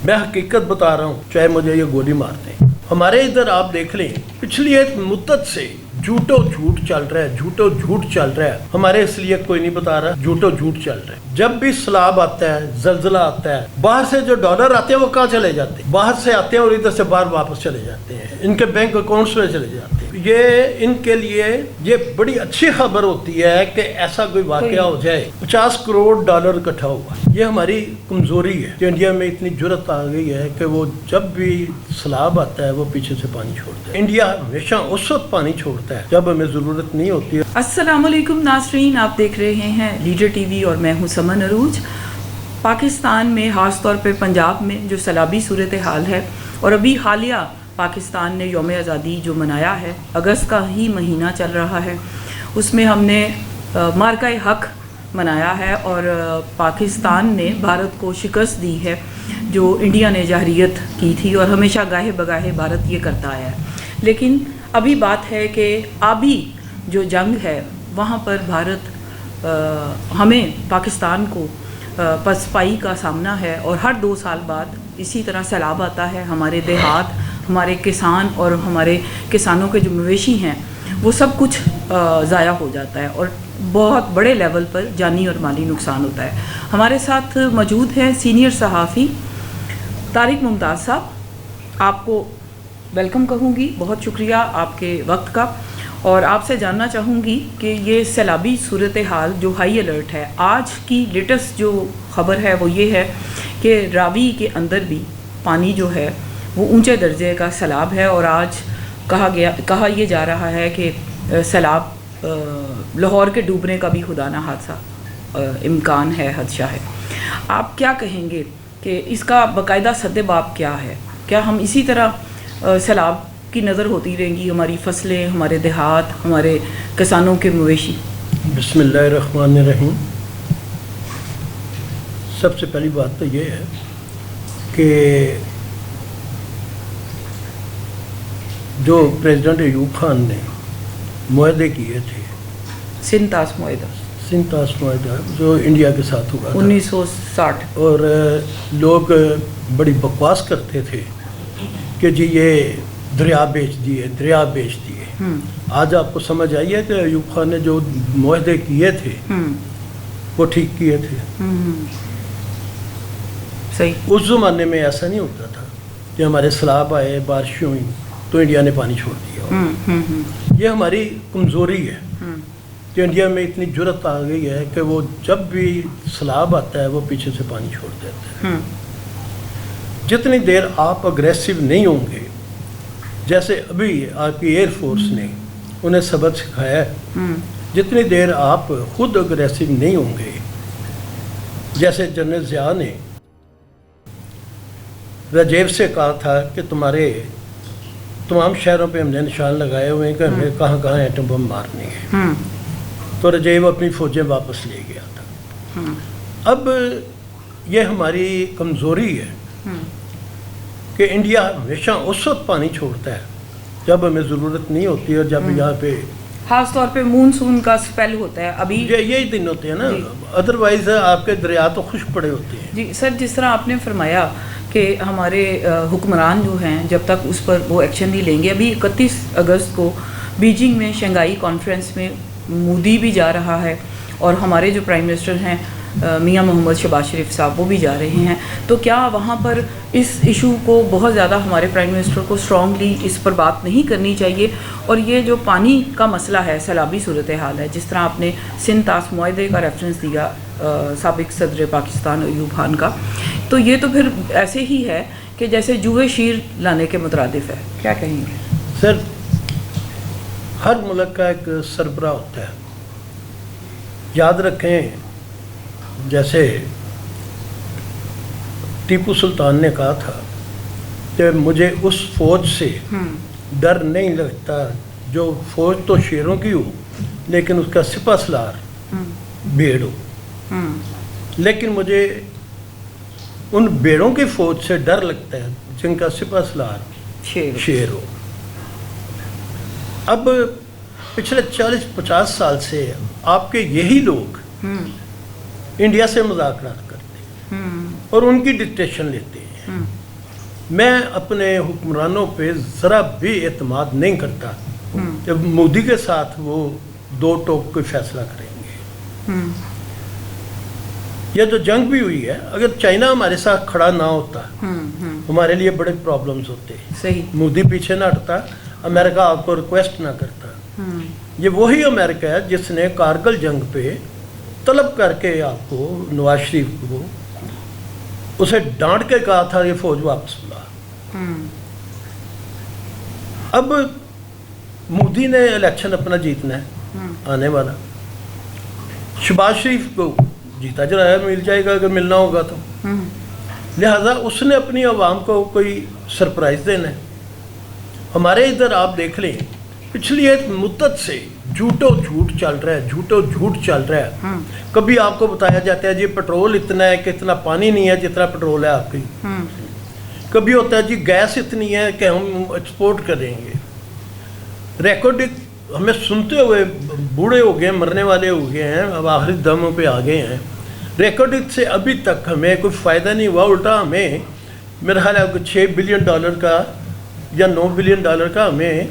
میں حقیقت بتا رہا ہوں، چاہے مجھے یہ گولی مار دیں۔ ہمارے ادھر آپ دیکھ لیں، پچھلی ایک مدت سے جھوٹو جھوٹ چل رہا ہے، جھوٹو جھوٹ چل رہا ہے۔ ہمارے اس لیے کوئی نہیں بتا رہا، جھوٹو جھوٹ چل رہا ہے۔ جب بھی سیلاب آتا ہے، زلزلہ آتا ہے، باہر سے جو ڈالر آتے ہیں وہ کہاں چلے جاتے ہیں؟ باہر سے آتے ہیں اور ادھر سے باہر واپس چلے جاتے ہیں، ان کے بینک اکاؤنٹس میں چلے جاتے ہیں۔ یہ ان کے لیے یہ بڑی اچھی خبر ہوتی ہے کہ ایسا کوئی واقعہ ہو جائے۔ 50 کروڑ ڈالر اکٹھا ہوا، یہ ہماری کمزوری ہے کہ انڈیا میں اتنی جرت آ گئی ہے کہ وہ جب بھی سیلاب آتا ہے وہ پیچھے سے پانی چھوڑتا ہے۔ انڈیا ہمیشہ اس وقت پانی چھوڑتا ہے جب ہمیں ضرورت نہیں ہوتی ہے۔ السلام علیکم ناظرین، آپ دیکھ رہے ہیں لیڈر ٹی وی اور میں ہوں سمن عروج۔ پاکستان میں خاص طور پہ پنجاب میں جو سیلابی صورتحال ہے، اور ابھی حالیہ پاکستان نے یوم آزادی جو منایا ہے، اگست کا ہی مہینہ چل رہا ہے، اس میں ہم نے مارکہ حق منایا ہے اور پاکستان نے بھارت کو شکست دی ہے جو انڈیا نے جارحیت کی تھی، اور ہمیشہ گاہے بگاہے بھارت یہ کرتا آیا ہے۔ لیکن ابھی بات ہے کہ آبی جو جنگ ہے وہاں پر بھارت ہمیں پاکستان کو پسپائی کا سامنا ہے، اور ہر 2 سال بعد اسی طرح سیلاب آتا ہے۔ ہمارے دیہات، ہمارے کسان اور ہمارے کسانوں کے جو مویشی ہیں وہ سب کچھ ضائع ہو جاتا ہے، اور بہت بڑے لیول پر جانی اور مالی نقصان ہوتا ہے۔ ہمارے ساتھ موجود ہیں سینئر صحافی طارق ممتاز صاحب، آپ کو ویلکم کہوں گی، بہت شکریہ آپ کے وقت کا، اور آپ سے جاننا چاہوں گی کہ یہ سیلابی صورتحال جو ہائی الرٹ ہے، آج کی لیٹسٹ جو خبر ہے وہ یہ ہے کہ راوی کے اندر بھی پانی جو ہے وہ اونچے درجے کا سیلاب ہے، اور آج کہا یہ جا رہا ہے کہ سیلاب لاہور کے ڈوبنے کا بھی خدا نہ حادثہ امکان ہے، خدشہ ہے۔ آپ کیا کہیں گے کہ اس کا باقاعدہ سد باب کیا ہے؟ کیا ہم اسی طرح سیلاب کی نظر ہوتی رہیں گی، ہماری فصلیں، ہمارے دیہات، ہمارے کسانوں کے مویشی؟ بسم اللہ الرحمن الرحیم۔ سب سے پہلی بات تو یہ ہے کہ جو پریزیڈنٹ ایوب خان نے معاہدے کیے تھے، سنتاس معاہدہ جو انڈیا کے ساتھ ہوا تھا 1960، اور لوگ بڑی بکواس کرتے تھے کہ جی یہ دریا بیچ دیے۔ آج آپ کو سمجھ آئی ہے کہ ایوب خان نے جو معاہدے کیے تھے وہ ٹھیک کیے تھے۔ صحیح۔ اس زمانے میں ایسا نہیں ہوتا تھا کہ ہمارے سیلاب آئے، بارشیں ہوئیں تو انڈیا نے پانی چھوڑ دیا۔ یہ ہماری کمزوری ہے کہ انڈیا میں اتنی جرت آ گئی ہے کہ وہ جب بھی سیلاب آتا ہے وہ پیچھے سے پانی چھوڑ دیتا ہے۔ جتنی دیر آپ اگریسو نہیں ہوں گے، جیسے ابھی آپ کی ایئر فورس نے انہیں سبق سکھایا ہے، جتنی دیر آپ خود اگریسو نہیں ہوں گے، جیسے جنرل ضیاء نے رجیب سے کہا تھا کہ تمہارے تمام شہروں پہ ہم نے نشان لگائے ہوئے ہیں کہ ہمیں کہاں کہاں ایٹم بم مارنے ہیں، تو رجیب اپنی فوجیں واپس لے گیا تھا۔ اب یہ ہماری کمزوری ہے کہ انڈیا ہمیشہ اس وقت پانی چھوڑتا ہے جب ہمیں ضرورت نہیں ہوتی، اور جب یہاں پہ خاص طور پہ مونسون کا سپیل ہوتا ہے، ابھی یہی دن ہوتے ہیں نا، ادروائز آپ کے دریا تو خشک پڑے ہوتے ہیں۔ جی سر، جس طرح آپ نے فرمایا کہ ہمارے حکمران جو ہیں جب تک اس پر وہ ایکشن نہیں لیں گے، ابھی 31 اگست کو بیجنگ میں شنگھائی کانفرنس میں مودی بھی جا رہا ہے، اور ہمارے جو پرائم منسٹر ہیں میاں محمد شہباز شریف صاحب وہ بھی جا رہے ہیں، تو کیا وہاں پر اس ایشو کو بہت زیادہ ہمارے پرائم منسٹر کو اسٹرانگلی اس پر بات نہیں کرنی چاہیے؟ اور یہ جو پانی کا مسئلہ ہے، سیلابی صورتحال ہے، جس طرح آپ نے سنتاس معاہدے کا ریفرنس دیا سابق صدر پاکستان ایوب خان کا، تو یہ تو پھر ایسے ہی ہے کہ جیسے جوئے شیر لانے کے مترادف ہے، کیا کہیں گے؟ سر، ہر ملک کا ایک سربراہ ہوتا ہے۔ یاد رکھیں، جیسے ٹیپو سلطان نے کہا تھا کہ مجھے اس فوج سے ڈر نہیں لگتا جو فوج تو شیروں کی ہو لیکن اس کا سپہ سالار بھیڑ ہو، لیکن مجھے ان بھیڑوں کی فوج سے ڈر لگتا ہے جن کا سپہ سالار شیر ہو۔ اب پچھلے 40-50 سال سے آپ کے یہی لوگ انڈیا سے مذاکرات کرتے ہیں اور ان کی ڈکٹیشن لیتے ہیں میں اپنے حکمرانوں پہ ذرا بھی اعتماد نہیں کرتا جب مودی کے ساتھ وہ دو ٹوک کوئی فیصلہ کریں گے. یہ جو جنگ بھی ہوئی ہے اگر چائنا ہمارے ساتھ کھڑا نہ ہوتا ہمارے لیے بڑے پرابلمز ہوتے. صحیح. مودی پیچھے نہ ہٹتا, امریکہ آپ کو ریکویسٹ نہ کرتا. یہ وہی امریکہ ہے جس نے کارگل جنگ پہ طلب کر کے آپ کو نواز شریف کو اسے ڈانٹ کے کہا تھا یہ فوج واپس بلا. اب مودی نے الیکشن اپنا جیتنا ہے آنے والا. شہباز شریف کو جیتا جلایا مل جائے گا اگر ملنا ہوگا تو, لہذا اس نے اپنی عوام کو کوئی سرپرائز دینا ہے. ہمارے ادھر آپ دیکھ لیں پچھلی ایک مدت سے جھوٹو جھوٹ چل رہا ہے, جھوٹو جھوٹ چل رہا ہے. کبھی آپ کو بتایا جاتا ہے جی پٹرول اتنا ہے کہ اتنا پانی نہیں ہے جتنا پٹرول ہے آپ کی. کبھی ہوتا ہے جی گیس اتنی ہے کہ ہم ایکسپورٹ کریں گے. ریکارڈ ہمیں سنتے ہوئے بوڑھے ہو گئے, مرنے والے ہو گئے ہیں, اب آخری دموں پہ آ گئے ہیں. ریکارڈ سے ابھی تک ہمیں کوئی فائدہ نہیں ہوا, الٹا ہمیں میرا خیال ہے $6 بلین کا یا $9 بلین کا ہمیں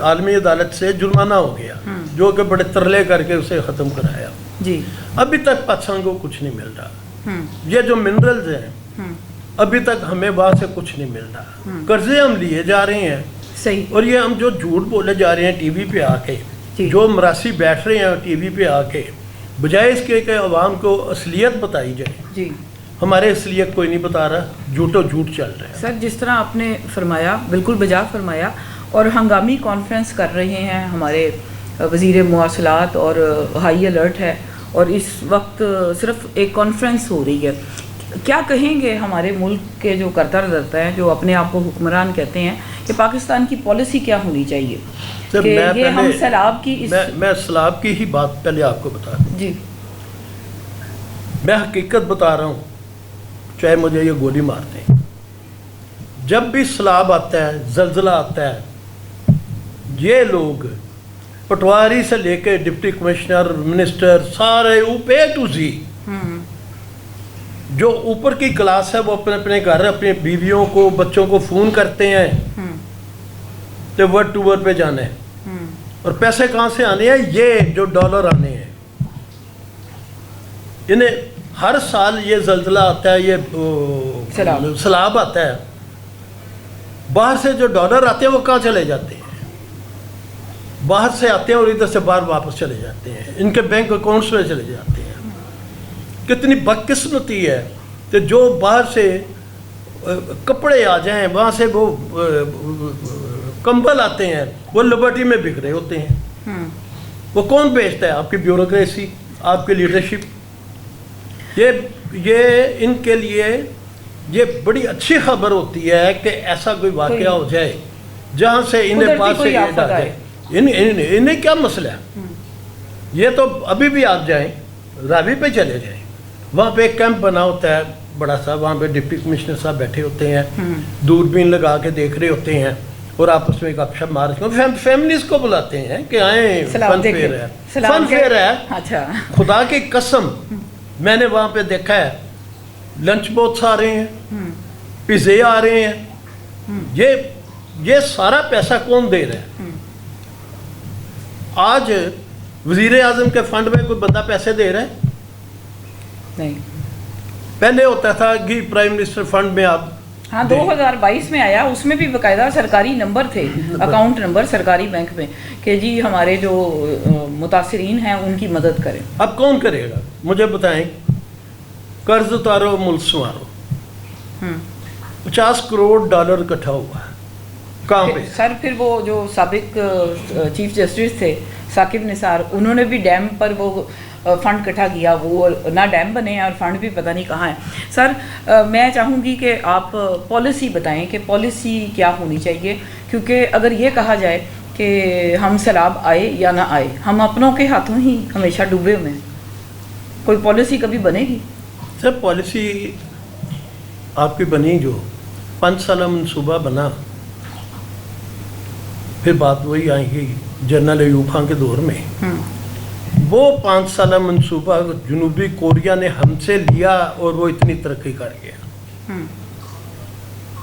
عالمی عدالت سے جرمانہ ہو گیا, جو کہ بڑے ترلے کر کے اسے ختم کرایا. جی. ابھی تک پاکستان کو کچھ نہیں مل رہا. یہ جو منرلز ہیں ابھی تک ہمیں وہاں سے کچھ نہیں مل رہا. قرضے ہم لیے جا رہے ہیں. صحیح. اور یہ ہم جو جھوٹ بولے جا رہے ہیں ٹی وی پہ آ کے, جو مراسی بیٹھ رہے ہیں ٹی وی پہ آ کے, بجائے اس کے کہ عوام کو اصلیت بتائی جائے, جی ہمارے اصلیت کوئی نہیں بتا رہا, جھوٹو جھوٹ چل رہا ہے. سر جس طرح آپ نے فرمایا بالکل بجا فرمایا, اور ہنگامی کانفرنس کر رہے ہیں ہمارے وزیر مواصلات اور ہائی الرٹ ہے, اور اس وقت صرف ایک کانفرنس ہو رہی ہے. کیا کہیں گے ہمارے ملک کے جو کرتا دھرتا ہے, جو اپنے آپ کو حکمران کہتے ہیں, کہ پاکستان کی پالیسی کیا ہونی چاہیے کہ یہ ہم سیلاب کی میں سیلاب کی ہی بات پہلے آپ کو بتا دوں. جی. میں حقیقت بتا رہا ہوں, چاہے مجھے یہ گولی مارتے ہیں. جب بھی سیلاب آتا ہے, زلزلہ آتا ہے, یہ لوگ پٹواری سے لے کے ڈپٹی کمشنر, منسٹر, سارے اے ٹو زی جو اوپر کی کلاس ہے وہ اپنے اپنے گھر اپنی بیویوں کو بچوں کو فون کرتے ہیں کہ ورلڈ ٹور پہ جانا ہے. اور پیسے کہاں سے آنے ہیں؟ یہ جو ڈالر آنے ہیں. انہیں ہر سال یہ زلزلہ آتا ہے, یہ سیلاب آتا ہے, باہر سے جو ڈالر آتے ہیں وہ کہاں چلے جاتے ہیں؟ باہر سے آتے ہیں اور ادھر سے باہر واپس چلے جاتے ہیں, ان کے بینک اکاؤنٹس میں چلے جاتے ہیں. کتنی بدقسمتی ہے کہ جو باہر سے کپڑے آ جائیں, وہاں سے وہ کمبل آتے ہیں, وہ لبرٹی میں بک رہے ہوتے ہیں. وہ کون بیچتا ہے؟ آپ کی بیوروکریسی, آپ کی لیڈرشپ. یہ ان کے لیے یہ بڑی اچھی خبر ہوتی ہے کہ ایسا کوئی واقعہ ہو جائے جہاں سے انہیں پاس سے یہ ڈالے. انہیں کیا مسئلہ ہے؟ یہ تو ابھی بھی آپ جائیں, راوی پہ چلے جائیں, وہاں پہ ایک کیمپ بنا ہوتا ہے بڑا سا, وہاں پہ ڈپٹی کمشنر صاحب بیٹھے ہوتے ہیں, دوربین لگا کے دیکھ رہے ہوتے ہیں, اور آپس میں گپ شپ مار رہے ہیں. فیملیز کو بلاتے ہیں کہ آئیں, فن فیئر ہے, فن فیئر ہے. خدا کی قسم میں نے وہاں پہ دیکھا ہے, لنچ باکس آ رہے ہیں, پیزے آ رہے ہیں. یہ سارا پیسہ کون دے رہا ہے؟ آج وزیر اعظم کے فنڈ میں کوئی بندہ پیسے دے رہا ہے؟ نہیں. پہلے ہوتا تھا کہ پرائم منسٹر فنڈ میں آپ 2022 میں آیا, اس میں بھی باقاعدہ سرکاری نمبر تھے, اکاؤنٹ نمبر سرکاری بینک میں, کہ جی ہمارے جو متاثرین ہیں ان کی مدد کریں. اب کون کرے گا مجھے بتائیں؟ قرض اتارو, ملک سنوارو. $50 کروڑ اکٹھا ہوا ہے, کہاں پہ؟ سر پھر وہ جو سابق چیف جسٹس تھے ثاقب نثار, انہوں نے بھی ڈیم پر وہ فنڈ اکٹھا کیا, وہ نہ ڈیم بنے ہیں اور فنڈ بھی پتہ نہیں کہاں ہے. سر میں چاہوں گی کہ آپ پالیسی بتائیں کہ پالیسی کیا ہونی چاہیے, کیونکہ اگر یہ کہا جائے کہ ہم سیلاب آئے یا نہ آئے, ہم اپنوں کے ہاتھوں ہی ہمیشہ ڈوبے ہوئے ہیں. کوئی پالیسی کبھی بنے گی؟ سر پالیسی آپ کی بنی, جو 5 سالہ منصوبہ بنا, پھر بات وہی آئیں گی جنرل ایوب خان کے دور میں. وہ 5 سالہ منصوبہ جنوبی کوریا نے ہم سے لیا اور وہ اتنی ترقی کر گیا.